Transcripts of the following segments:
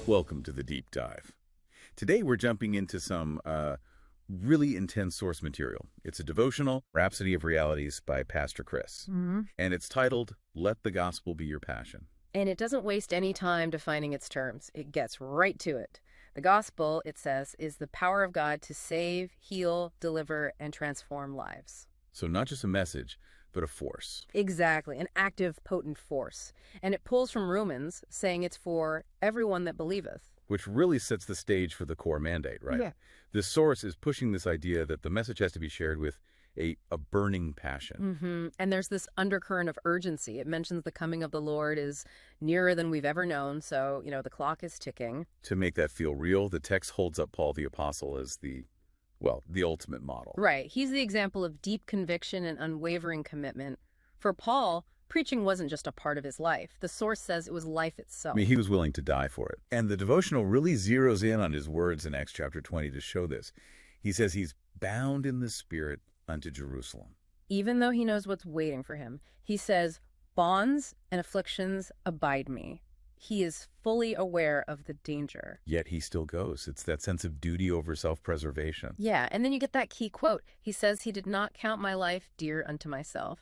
Welcome to the Deep Dive. Today we're jumping into some really intense source material. It's a devotional, Rhapsody of Realities by Pastor Chris. And it's titled, Let the Gospel Be Your Passion. And it doesn't waste any time defining its terms. It gets right to it. The gospel, it says, is the power of God to save, heal, deliver, and transform lives. So not just a message, but a force. Exactly, an active, potent force. And it pulls from Romans, saying it's for everyone that believeth. Which really sets the stage for the core mandate, right? Yeah. This source is pushing this idea that the message has to be shared with a burning passion. And there's this undercurrent of urgency. It mentions the coming of the Lord is nearer than we've ever known. So, the clock is ticking. To make that feel real, the text holds up Paul the Apostle as the ultimate model. Right. He's the example of deep conviction and unwavering commitment. For Paul, preaching wasn't just a part of his life. The source says it was life itself. I mean, he was willing to die for it. And the devotional really zeroes in on his words in Acts chapter 20 to show this. He says he's bound in the Spirit unto Jerusalem. Even though he knows what's waiting for him, he says, bonds and afflictions abide me. He is fully aware of the danger. Yet he still goes. It's that sense of duty over self-preservation. Yeah, and then you get that key quote. He says he did not count my life dear unto myself.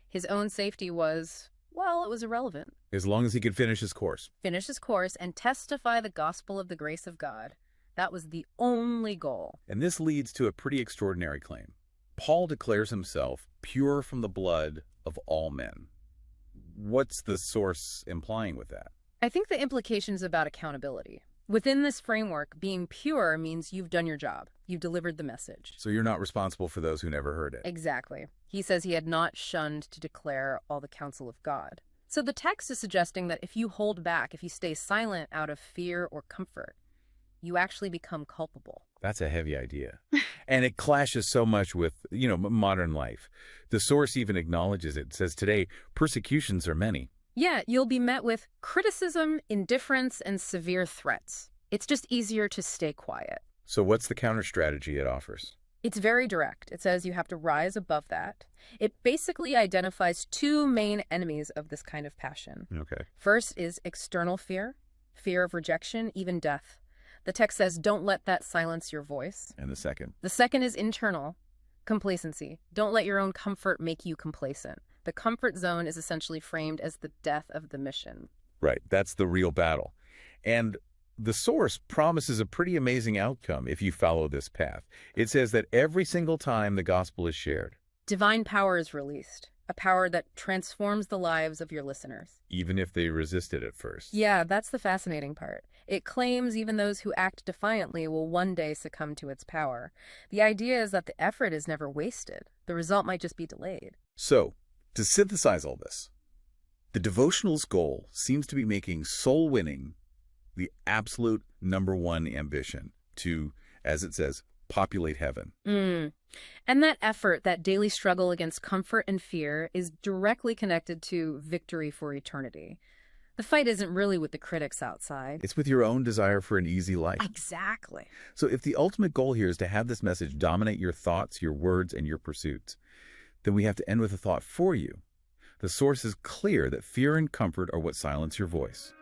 His own safety was, it was irrelevant. As long as he could finish his course. Finish his course and testify the gospel of the grace of God. That was the only goal. And this leads to a pretty extraordinary claim. Paul declares himself pure from the blood of all men. What's the source implying with that? I think the implication is about accountability. Within this framework, being pure means you've done your job. You've delivered the message. So you're not responsible for those who never heard it. Exactly. He says he had not shunned to declare all the counsel of God. So the text is suggesting that if you hold back, if you stay silent out of fear or comfort, you actually become culpable. That's a heavy idea. And it clashes so much with, modern life. The source even acknowledges it. It says today, persecutions are many. Yeah, you'll be met with criticism, indifference, and severe threats. It's just easier to stay quiet. So what's the counter strategy it offers? It's very direct. It says you have to rise above that. It basically identifies two main enemies of this kind of passion. Okay. First is external fear, fear of rejection, even death. The text says, don't let that silence your voice. And the second? The second is internal, complacency. Don't let your own comfort make you complacent. The comfort zone is essentially framed as the death of the mission. Right. That's the real battle. And the source promises a pretty amazing outcome if you follow this path. It says that every single time the gospel is shared, divine power is released, a power that transforms the lives of your listeners. Even if they resist it at first. Yeah, that's the fascinating part. It claims even those who act defiantly will one day succumb to its power. The idea is that the effort is never wasted. The result might just be delayed. So, to synthesize all this, the devotional's goal seems to be making soul winning the absolute number one ambition to, as it says, populate heaven. And that effort, that daily struggle against comfort and fear, is directly connected to victory for eternity. The fight isn't really with the critics outside. It's with your own desire for an easy life. Exactly. So if the ultimate goal here is to have this message dominate your thoughts, your words, and your pursuits, then we have to end with a thought for you. The source is clear that fear and comfort are what silence your voice.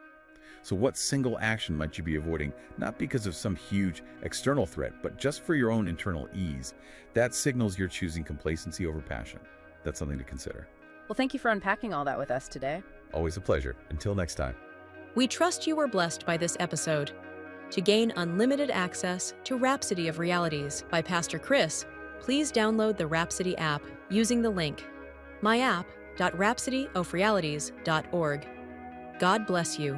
So what single action might you be avoiding, not because of some huge external threat, but just for your own internal ease? That signals you're choosing complacency over passion. That's something to consider. Well, thank you for unpacking all that with us today. Always a pleasure. Until next time. We trust you were blessed by this episode. To gain unlimited access to Rhapsody of Realities by Pastor Chris, please download the Rhapsody app using the link myapp.rhapsodyofrealities.org. God bless you.